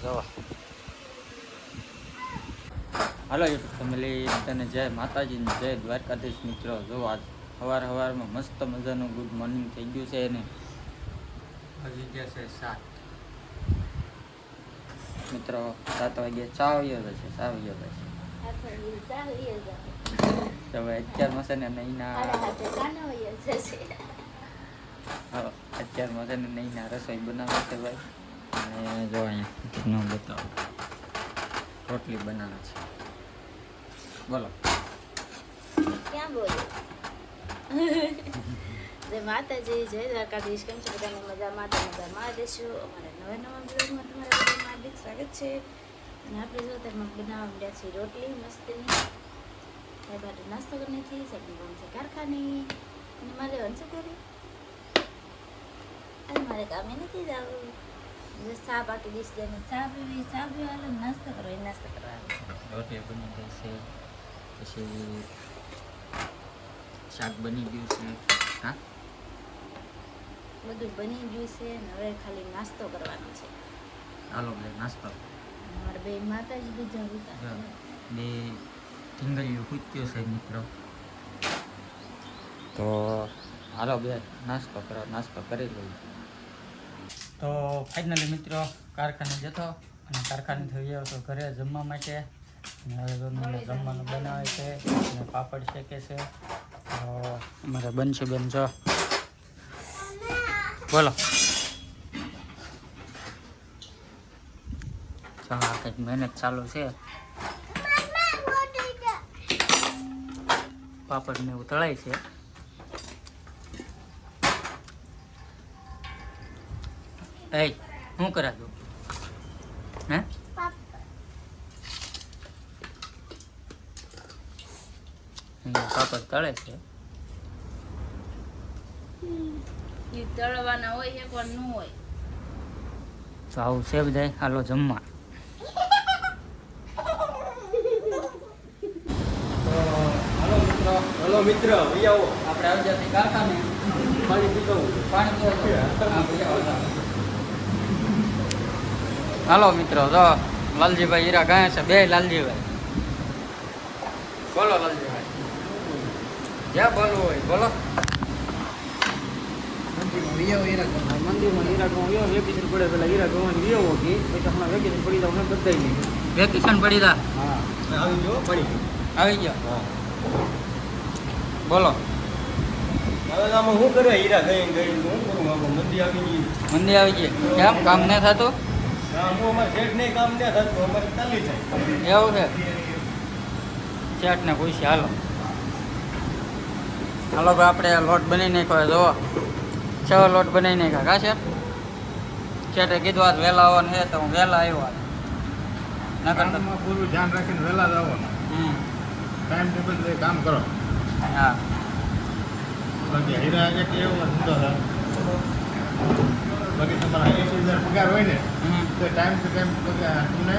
જો હાલો YouTube family, તને જય માતાજી ને જય દ્વારકાધીશ. મિત્રો જો આજ સવારમાં મસ્ત મજાનું ગુડ મોર્નિંગ થઈ ગયું છે ને વાગી ગયા છે 7. મિત્રો 7 વાગે ચા આવ્યો છે તો હવે અત્યારમાં છે ને અત્યારમાં છે ને નહીંના રસોઈ બનાવે છે ભાઈ. અને જો અહીંયા ન બતાવો, રોટલી બનાવે છે. બોલો ક્યાં બોલો? જય માતાજી, જય દ્વારકાધીશ. કેમ છો બધાને? મજામાં રહેશું. અમારા નવા બ્લોગમાં તમારા બધાનું હાર્દિક સ્વાગત છે. અને આપણે જો તેમાં બનાવવા મળ્યા છીએ રોટલી મસ્તીની. ભાઈ માટે નાસ્તો કરી નથી, સબની બન છે કારખાને. અને મારે વંશે કરી અને મારે કામે નથી જવું. ચા પાકી દઈશ, ચા પીવાનો નાસ્તો કરો, એ નાસ્તો કરવાનો. રોટલી બની ગઈ છે, પછી શાક બની ગયું છે. હા, બધું બની ગયું છે અને હવે ખાલી નાસ્તો કરવાનો છે. હાલો બે નાસ્તો. અમારે બે માતાજી બીજા ઉતાર બે ઢીંગલીઓ કૂચ્યો છે મિત્રો. તો હાલો બે નાસ્તો કરી લઈએ. તો ફાઇનલી મિત્રો કારખાને જતો અને કારખાને થઈ ગયો તો ઘરે જમવા માટે. અને હવે જમવાનું બનાવે છે અને પાપડ શેકે છે. તો અમારે બનશે બેન જો બોલો. હા, કંઈક મહેનત ચાલુ છે. પાપડ ને એવું તળાય છે. એ શું કરા દો હે? પાપડ તળે છે. તળવાના હોય એક વાર ન હોય. તો આવું છે બધા. હાલો જમવા. હલો મિત્ર, અહીં આવો. આપણે આવી જતી કારખાને પાણી પીતો હાલો મિત્રો, જો લાલજીભાઈ હીરા ગયા છે. બે લાલજીભાઈ બોલો. લાલજીભાઈ જ્યાં બોલવું હોય બોલો. મંદિરમાં હીરા ગો વેકેશન પડે પેલા હીરા ગોવાની વિયો કે પછી હમણાં વેકેશન પડી જાવ ને બધાય નહીં. વેકેશન પડી તા હા, આવી ગયો પડી આવી ગયો. બોલો હવે આમાં શું કરે? હીરા ગઈ શું કરું? આમાં મંદી આવી ગઈ. મંદી આવી ગઈ. કેમ કામ ન થતું? હા, હું અમારે શેઠ નહીં કામ ન થતું, અમારે ચાલી જાય. એવું છે. શેઠને પૂછી હાલો ભાઈ. આપણે લોટ બનાવી નાખ્યો. જોવો છ લોટ બનાવી નાખ્યા. કા શેઠે કીધું આજ વહેલા આવવાનું છે તો હું વહેલા આવ્યો. નકર તો પૂરું ધ્યાન રાખીને વહેલા જ આવવાનું. ટાઈમ ટેબલ કામ કરો. હા, બાકી હીરા એક એવો ધંધો છે. બાકી તમારા 80,000 પગાર હોય ને તો ટાઈમ ટુ ટાઈમ તમને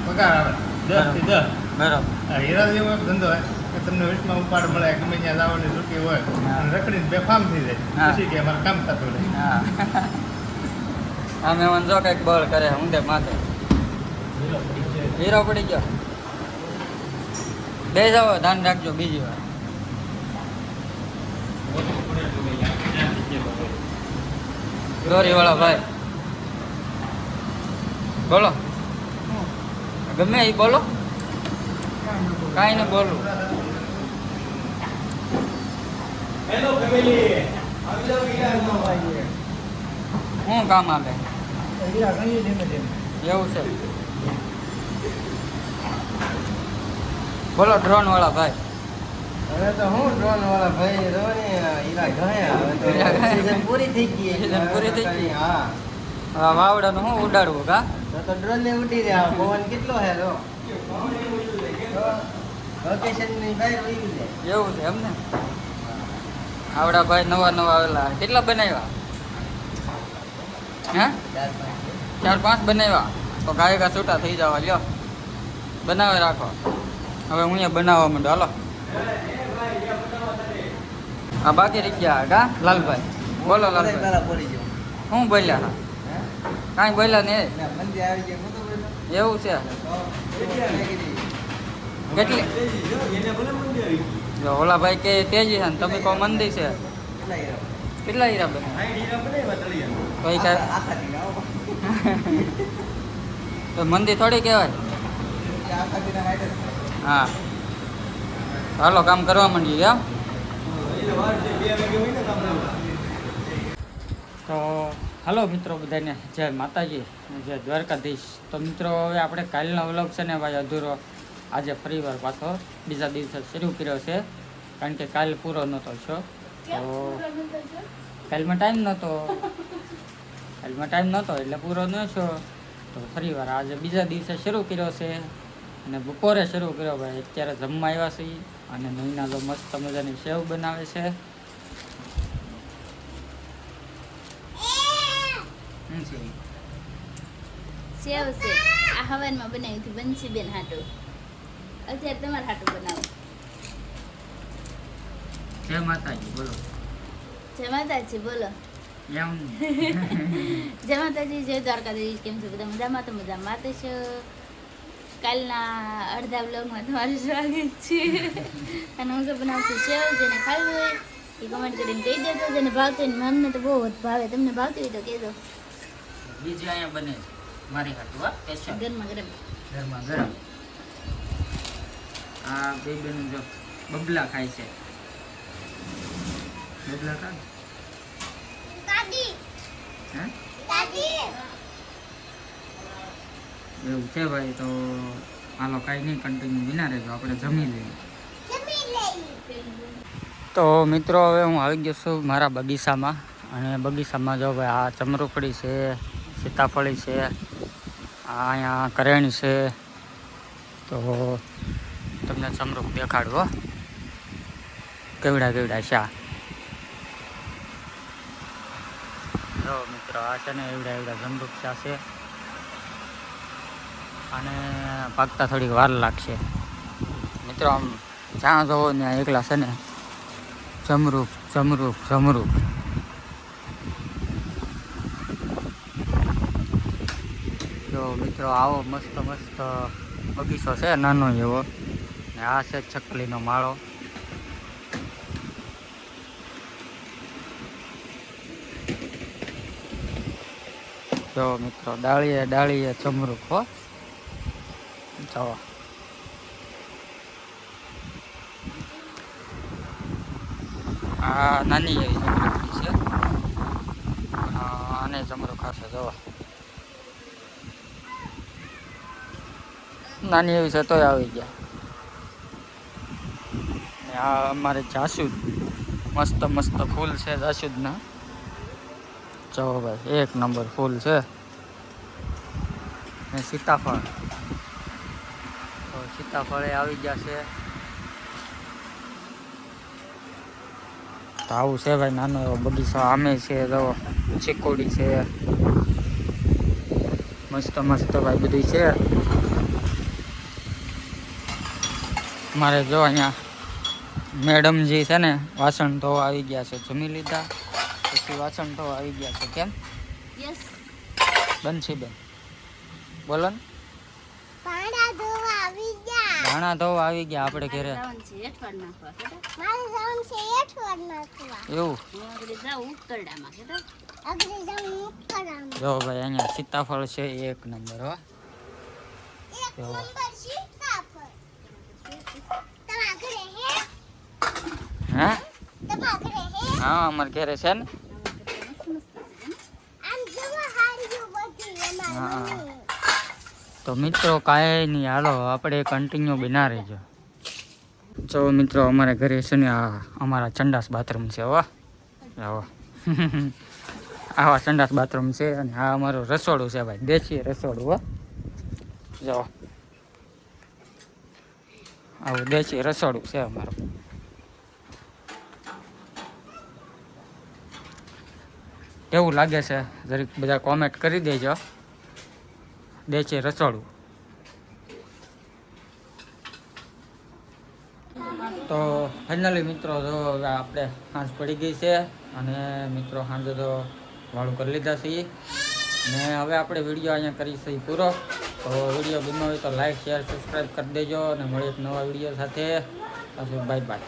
પગાર આવે 10 થી 10. બરાબર. હીરા જેવો એક ધંધો હોય કે તમને વીસમાં ઉપાડ મળે, ગમે ત્યાં લાવવાની છૂટી હોય અને રખડીને બેફામ થઈ જાય પછી કે અમારે કામ થતું નહીં. હા, આમે જો કંઈક બળ કરે ઊંધે માથે. હીરો પડી ગયો. બે જાવ, ધ્યાન રાખજો બીજી વાર. દોરી વાળા ભાઈ બોલો. ગમે એ બોલો, કાંઈ ને બોલું. હેલો ફેમિલી, આવી જાવ હીરા ભાઈ. શું કામ આવે? હીરા ગઈ ધીમે ધીમે. એવું છે. બોલો ડ્રોન વાળા ભાઈ. હવે તો હું ડ્રોન વાળા ભાઈ રહો ને હીરા ગયા. હવે તો સીઝન પૂરી થઈ ગઈ. સીઝન પૂરી થઈ ગઈ. હા, હા, વાવડાનું શું ઉડાડવું કા? તો ડ્રોન ને ઉડી રહ્યા. પવન કેટલો હે રો. લોકેશન ની બહાર વહી જાય. એવું છે એમ ને. આવડા ભાઈ નવા આવેલા. કેટલા બનાવ્યા? હે? 4-5 બનાવ્યા. તો ગાયકા છૂટા થઈ જવા. લ્યો બનાવે રાખો. હવે હું અહીંયા બનાવવા માંડો. હાલો આ બાકી રહી ગયા કા લાલભાઈ? બોલો લાલભાઈ. બોલી જાઓ. શું બોલ્યા? કાંઈ બોલ્યા ને મંદિર આવી ગયા નતો બોલ્યો એવું છે કેટલી જો ઓલા ભાઈ કે તેજી છે ને તમે કહો મંદિર છે કેટલા હીરા બને તો એ કાંઈ તો મંદિર થોડી કહેવાય હા હાલો કામ કરવા માંડીએ એમ તો હાલો મિત્રો બધાને જય માતાજી જય દ્વારકાધીશ તો મિત્રો હવે આપણે કાલનો વ્લોગ છે ને ભાઈ અધૂરો આજે ફરીવાર પાછો બીજા દિવસે શરૂ કર્યો છે કારણ કે કાલ પૂરો નહોતો શો તો કાલમાં ટાઈમ નહોતો એટલે પૂરો ન શો તો ફરીવાર આજે બીજા દિવસે શરૂ કર્યો છે અને બપોરે શરૂ કર્યો ભાઈ અત્યારે જમવા આવ્યા છીએ અને નૈના તો મસ્ત મજાની સેવ બનાવે છે સેવ છે આ હવનમાં બનાવી હતી બંસીબેન હાટું અત્યારે તમારે હાટું બનાવો જય માતાજી બોલો જય માતાજી બોલો એમ જય માતાજી જય દ્વારકાધીશ કેમ છો બધા મજામાં તો મજામાં તો છો કાલના અડધા બ્લોગમાં તમારું સ્વાગત છે અને હું તો બનાવું છું સેવ જેને ખાવી હોય એ કમેન્ટ કરીને કહી દેજો જેને ભાવતી હોય ને અમને તો બહુ ભાવે તમને ભાવતી હોય તો કહેજો બીજું અહીંયા બને છે મારી હાટું હા સ્પેશિયલ ગરમા ગરમ ગરમા ગરમ આ બે બેનું જો બબલા ખાય છે બબલા ખાય હે એવું છે ભાઈ તો હાલો કાંઈ નહીં કન્ટિન્યુ બિના રહેજો આપણે જમી લઈએ તો મિત્રો હવે હું આવી ગયો છું મારા બગીચામાં અને બગીચામાં જો ભાઈ આ ચમરૂકડી છે સીતાફળી છે આ અહીંયા કરેણી છે તો તમને ચમરૂક દેખાડવો કેવડા કેવડા શા જો મિત્રો આ છે ને એવડા એવડા જમરૂક શા છે અને પાકતા થોડીક વાર લાગશે મિત્રો આમ જ્યાં જોવો ત્યાં એકલા છે ને જમરૂક જમરૂક જમરૂક જો મિત્રો આવો મસ્ત મસ્ત બગીચો છે નાનો એવો ને આ છે ચકલીનો માળો જો મિત્રો ડાળીએ ડાળીએ ચમરૂક હો જો આ નાની એવી ચમરૂકડી છે આને ચમરૂક હશે જો નાની એવી છે તોય આવી ગયા આ અમારે જાસૂદ મસ્ત મસ્ત ફૂલ છે જાસૂદના જો ભાઈ એક નંબર ફૂલ છે ને સીતાફળ તો સીતાફળે આવી ગયા છે તો આવું છે ભાઈ નાનો એવો બગીચો આમે છે જો ચીકોડી છે મસ્ત મસ્ત ભાઈ બધી છે મારે જો અહીંયા મેડમજી છે ને વાસણ ધોવા આવી ગયા છે જમી લીધા પછી વાસણ ધોવા આવી ગયા છે કેમ યસ બંસીબેન બોલો ને ભાણા ધોવા આવી ગયા ધાણા ધોવા આવી ગયા આપણે ઘરે જવાનું છે એઠવાડ નાખવા કેતા મારે જવાનું છે એઠવાડ નાખવા એવું હું આગળ જાઉં ઉકરડામાં કેતા અગરે જવાનું મુખરામ જો ભાઈ અહીંયા સીતાફળ છે એક નંબર હો એક નંબર સીતાફળ તમારા ઘરે હે હે તમારા ઘરે હે હા અમારે ઘરે છે ને આમ જોવા હાર્યું બધી હા. એમાં તો મિત્રો કાંઈ નહીં હાલો આપણે કન્ટિન્યુ બિના રહેજો જો મિત્રો અમારે ઘરે છે ને આ અમારા સંડાસ બાથરૂમ છે હો આવો આવા સંડાસ બાથરૂમ છે અને આ અમારું રસોડું છે ભાઈ દેશી રસોડું હો જો આવું દેશી રસોડું છે અમારું કેવું લાગે છે જરીક બધા કોમેન્ટ કરી દેજો દેશી રસોડું તો ફાઇનલી મિત્રો જો હવે આપણે સાંજ પડી ગઈ છે અને મિત્રો સાંજે તો વાળું કરી લીધા છીએ ને હવે આપણે વિડીયો અહીંયા કરીશું પૂરો. તો વિડીયો ગમ્યો હોય તો લાઈક શેર સબસ્ક્રાઈબ કરી દેજો અને મળીએ એક નવા વિડીયો સાથે. Bye bye.